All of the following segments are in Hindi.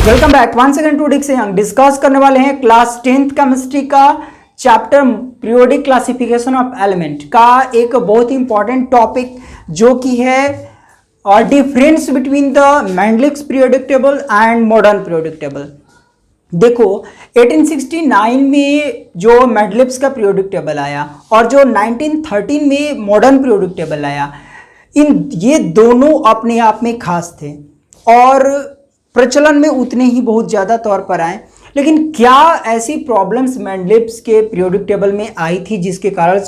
Welcome back once again to Dix Young. Discuss करने वाले हैं क्लास 10th केमिस्ट्री का chapter periodic classification of element का एक बहुत ही इंपॉर्टेंट टॉपिक जो कि है difference between the Mendeleev's periodic table and modern periodic table. देखो 1869 में जो मेंडलिप्स का पीरियोडिक टेबल आया और जो 1913 में मॉडर्न पीरियोडिक टेबल आया, ये दोनों अपने आप में खास थे और प्रचलन में उतने ही बहुत ज़्यादा तौर पर आए। लेकिन क्या ऐसी प्रॉब्लम्स मेंडलिप्स के पीरियोडिक टेबल में आई थी जिसके कारण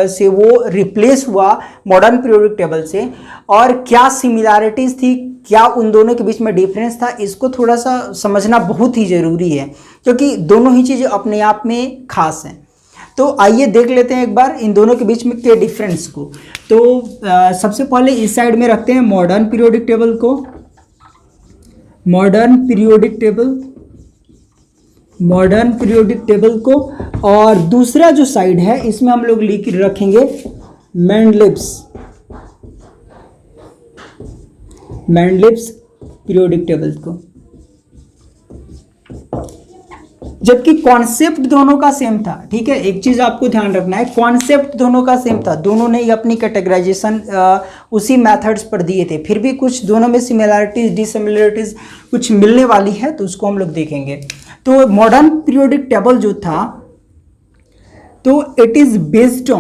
से वो रिप्लेस हुआ मॉडर्न पीरियोडिक टेबल से, और क्या सिमिलैरिटीज़ थी, क्या उन दोनों के बीच में डिफरेंस था, इसको थोड़ा सा समझना बहुत ही ज़रूरी है क्योंकि दोनों ही चीज़ें अपने आप में खास हैं। तो आइए देख लेते हैं एक बार इन दोनों के बीच में के डिफरेंस को। तो सबसे पहले इस साइड में रखते हैं मॉडर्न पीरियोडिक टेबल को, मॉडर्न पीरियोडिक टेबल को, और दूसरा जो साइड है इसमें हम लोग लिख रखेंगे मेंडलिप्स पीरियोडिक टेबल को। जबकि कॉन्सेप्ट दोनों का सेम था, ठीक है, एक चीज आपको ध्यान रखना है, कॉन्सेप्ट दोनों का सेम था, दोनों ने ही अपनी कैटेगराइजेशन उसी मेथड्स पर दिए थे, फिर भी कुछ दोनों में सिमिलैरिटीज डिसिमिलैरिटीज कुछ मिलने वाली है, तो उसको हम लोग देखेंगे। तो मॉडर्न पीरियोडिक टेबल जो था, तो it is based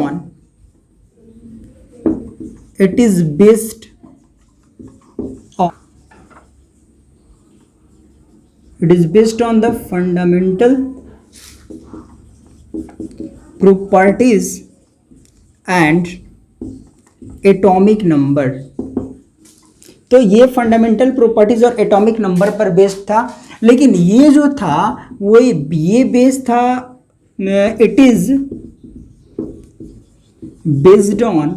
on the fundamental properties and atomic number। तो ये फंडामेंटल प्रॉपर्टीज और एटॉमिक नंबर पर बेस्ड था, लेकिन ये जो था वो ये बेस्ड था, it is based on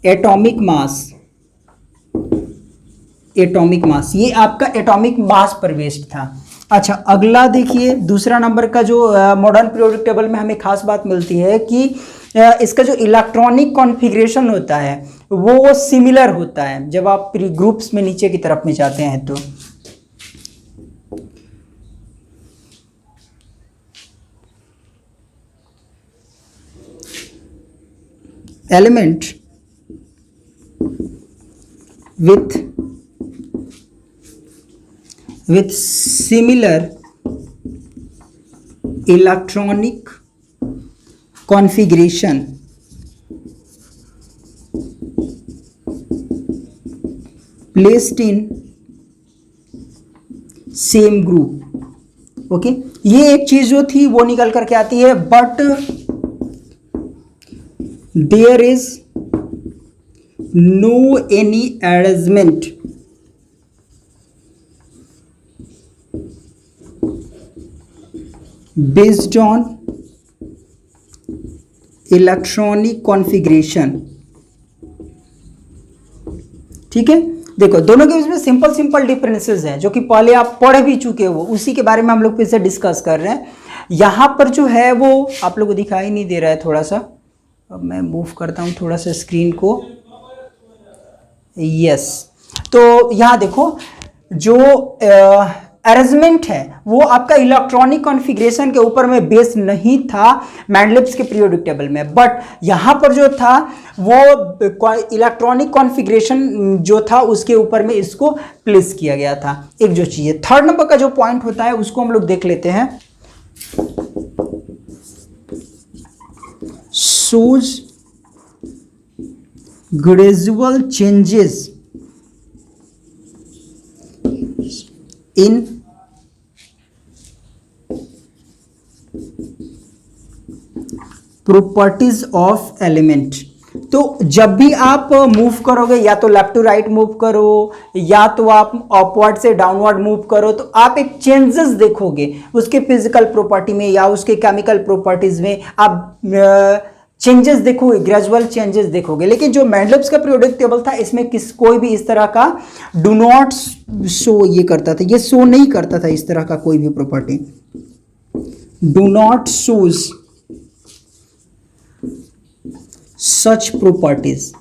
atomic mass, ये आपका एटॉमिक मास पर बेस्ड था। अच्छा, अगला देखिए दूसरा नंबर का जो मॉडर्न पीरियोडिक टेबल में हमें खास बात मिलती है कि इसका जो इलेक्ट्रॉनिक कॉन्फ़िगरेशन होता है वो सिमिलर होता है जब आप ग्रुप्स में नीचे की तरफ में जाते हैं। तो element with similar electronic configuration placed in same group। Okay, ये एक चीज जो थी वो निकल करके आती है, but there is no any arrangement based on electronic configuration. ठीक है, देखो दोनों के बीच में सिंपल डिफरेंसेस हैं जो कि पहले आप पढ़ भी चुके हो, उसी के बारे में हम लोग फिर से डिस्कस कर रहे हैं। यहां पर जो है वो आप लोगों को दिखाई नहीं दे रहा है, थोड़ा सा अब मैं मूव करता हूं थोड़ा सा स्क्रीन को। यस, तो यहां देखो जो अरेंजमेंट है वो आपका इलेक्ट्रॉनिक कॉन्फ़िगरेशन के ऊपर में बेस नहीं था मेंडलिप्स के पीरियोडिक टेबल में, बट यहाँ पर जो था वो इलेक्ट्रॉनिक कॉन्फ़िगरेशन जो था उसके ऊपर में इसको प्लेस किया गया था। एक जो चीज़ है, थर्ड नंबर का जो पॉइंट होता है उसको हम लोग देख लेते हैं। Shows gradual changes in properties of element. तो जब भी आप मूव करोगे, या तो लेफ्ट टू राइट मूव करो या तो आप अपवर्ड से डाउनवर्ड मूव करो, तो आप एक चेंजेस देखोगे उसके फिजिकल प्रॉपर्टी में या उसके केमिकल प्रॉपर्टीज में, आप चेंजेस देखोगे, ग्रेजुअल चेंजेस देखोगे। लेकिन जो मेंडलिप्स का पीरियोडिक टेबल था इसमें कोई भी इस तरह का डू नॉट शो ये करता था, ये शो नहीं करता था इस तरह का कोई भी property, do not shows such properties.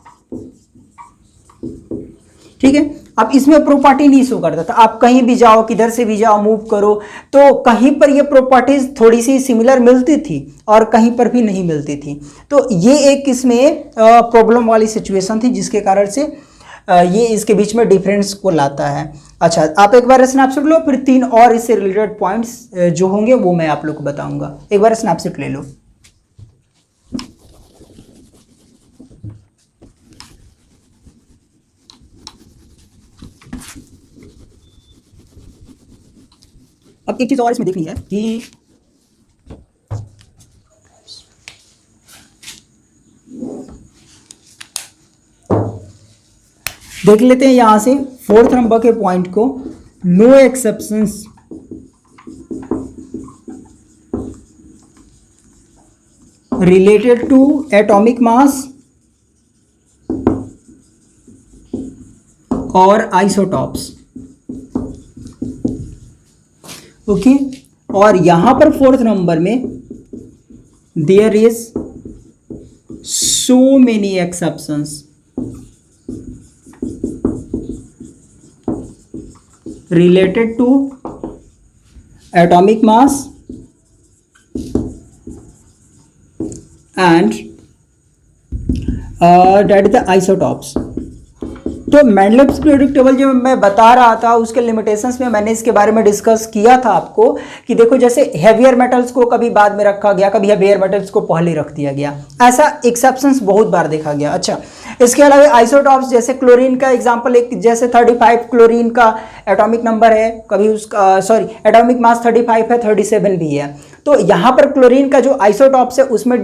ठीक है, अब इसमें प्रॉपर्टी नहीं शो करता था, आप कहीं भी जाओ, किधर से भी जाओ, मूव करो, तो कहीं पर ये प्रॉपर्टीज थोड़ी सी सिमिलर मिलती थी और कहीं पर भी नहीं मिलती थी। तो ये एक इसमें प्रॉब्लम वाली सिचुएशन थी, जिसके कारण से ये इसके बीच में डिफरेंस को लाता है। अच्छा, आप एक बार स्नैपशॉट लो, फिर 3 और इससे रिलेटेड पॉइंट्स जो होंगे वो मैं आप लोग को बताऊंगा। एक बार स्नैपशॉट ले लो। अब एक चीज और इसमें देखनी है कि देख लेते हैं यहां से 4th नंबर के पॉइंट को, no exceptions related to atomic mass और आइसोटॉप्स। ओके, और यहां पर 4th नंबर में there is so many exceptions related to atomic mass and that is the isotopes। तो मैंडलेव्स पीरियोडिक टेबल जो मैं बता रहा था उसके लिमिटेशंस में मैंने इसके बारे में डिस्कस किया था आपको कि देखो जैसे हैवियर मेटल्स को कभी बाद में रखा गया, कभी हैवियर मेटल्स को पहले रख दिया गया, ऐसा एक्सेप्शंस बहुत बार देखा गया। अच्छा, इसके अलावा आइसोटॉप्स जैसे क्लोरीन का एग्जांपल, एक जैसे 35 क्लोरीन का एटॉमिक नंबर है, कभी उसका एटॉमिक मास 35 है, 37 भी है। तो यहाँ पर क्लोरीन का जो आइसोटॉप्स है उसमें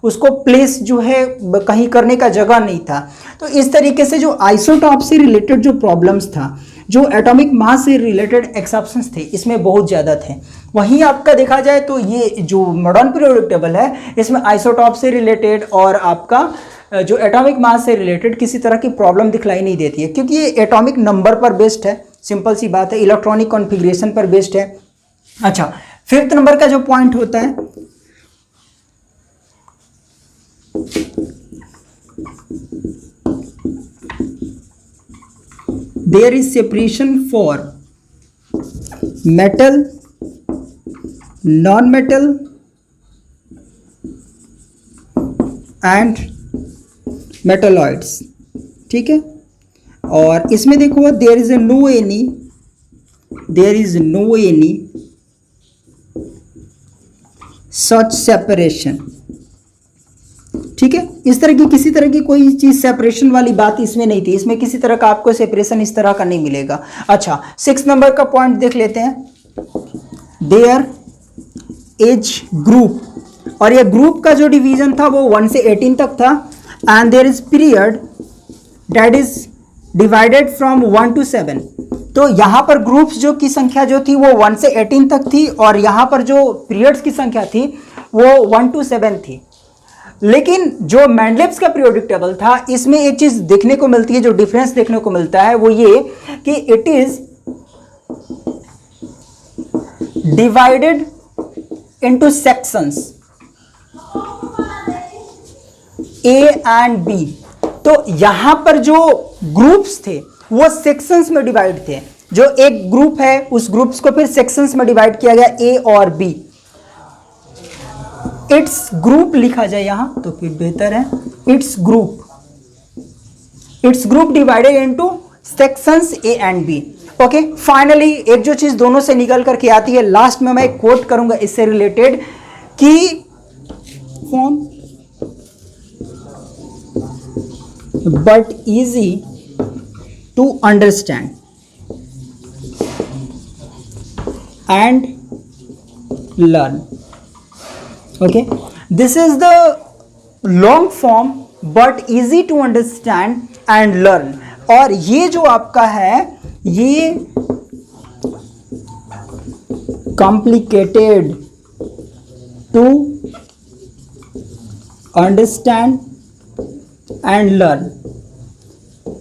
उसको प्लेस जो है कहीं करने का जगह नहीं था। तो इस तरीके से जो आइसोटॉप से रिलेटेड जो प्रॉब्लम्स था, जो एटॉमिक मास से रिलेटेड एक्सेप्शंस थे, इसमें बहुत ज़्यादा थे। वहीं आपका देखा जाए तो ये जो मॉडर्न पीरियोडिक टेबल है इसमें आइसोटॉप से रिलेटेड और आपका जो एटॉमिक मास से रिलेटेड किसी तरह की प्रॉब्लम दिखलाई नहीं देती है, क्योंकि ये एटॉमिक नंबर पर बेस्ड है, सिंपल सी बात है, इलेक्ट्रॉनिक कॉन्फ़िगरेशन पर बेस्ड है। अच्छा, 5th नंबर का जो पॉइंट होता है there is separation for metal, non metal and metalloids. ठीक है, और इसमें देखो there is no any such separation. ठीक है, इस तरह की किसी तरह की कोई चीज सेपरेशन वाली बात इसमें नहीं थी, इसमें किसी तरह का आपको सेपरेशन इस तरह का नहीं मिलेगा। अच्छा, 6 नंबर का पॉइंट देख लेते हैं, देयर इज ग्रुप, और ये ग्रुप का जो डिवीजन था वो 1 से 18 तक था, and there is period that is divided from 1 to 7। तो यहाँ पर ग्रुप्स जो की संख्या जो थी वो 1 से 18 तक थी, और यहाँ पर जो पीरियड्स की संख्या थी वो 1 to 7 थी। लेकिन जो मेंडलेव्स का पीरियोडिक टेबल था इसमें एक चीज देखने को मिलती है, जो डिफरेंस देखने को मिलता है वो ये कि it is divided into sections A and B. तो यहां पर जो ग्रुप्स थे वो सेक्शंस में डिवाइड थे, जो एक ग्रुप है उस ग्रुप्स को फिर सेक्शंस में डिवाइड किया गया, ए और बी। इट्स ग्रुप लिखा जाए यहां तो फिर बेहतर है, it's group divided into sections A and B. Okay, finally एक जो चीज दोनों से निकल करके आती है, लास्ट में मैं एक कोट करूंगा इससे रिलेटेड कि form but easy to understand and learn. Okay, this is the long form but easy to understand and learn। और ये जो आपका है ये complicated to understand and learn।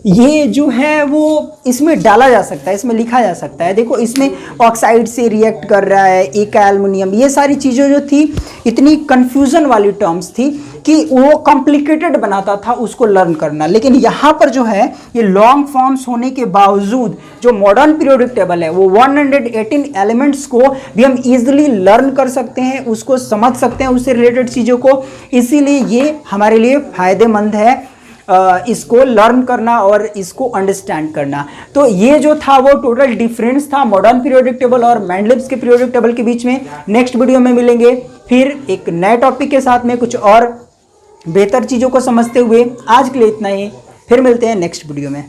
ये जो है वो इसमें डाला जा सकता है, इसमें लिखा जा सकता है। देखो इसमें ऑक्साइड से रिएक्ट कर रहा है, एक एल्युमिनियम, ये सारी चीज़ें जो थी इतनी कंफ्यूजन वाली टर्म्स थी कि वो कॉम्प्लिकेटेड बनाता था उसको लर्न करना। लेकिन यहाँ पर जो है ये लॉन्ग फॉर्म्स होने के बावजूद जो मॉडर्न पीरियोडिक टेबल है वो 118 एलिमेंट्स को भी हम इजीली लर्न कर सकते हैं, उसको समझ सकते हैं, उससे रिलेटेड चीज़ों को। इसीलिए ये हमारे लिए फ़ायदेमंद है इसको लर्न करना और इसको अंडरस्टैंड करना। तो ये जो था वो टोटल डिफरेंस था मॉडर्न पीरियोडिक टेबल और मेंडलिव्स के पीरियोडिक टेबल के बीच में। नेक्स्ट वीडियो में मिलेंगे फिर एक नए टॉपिक के साथ में, कुछ और बेहतर चीज़ों को समझते हुए। आज के लिए इतना ही, फिर मिलते हैं नेक्स्ट वीडियो में।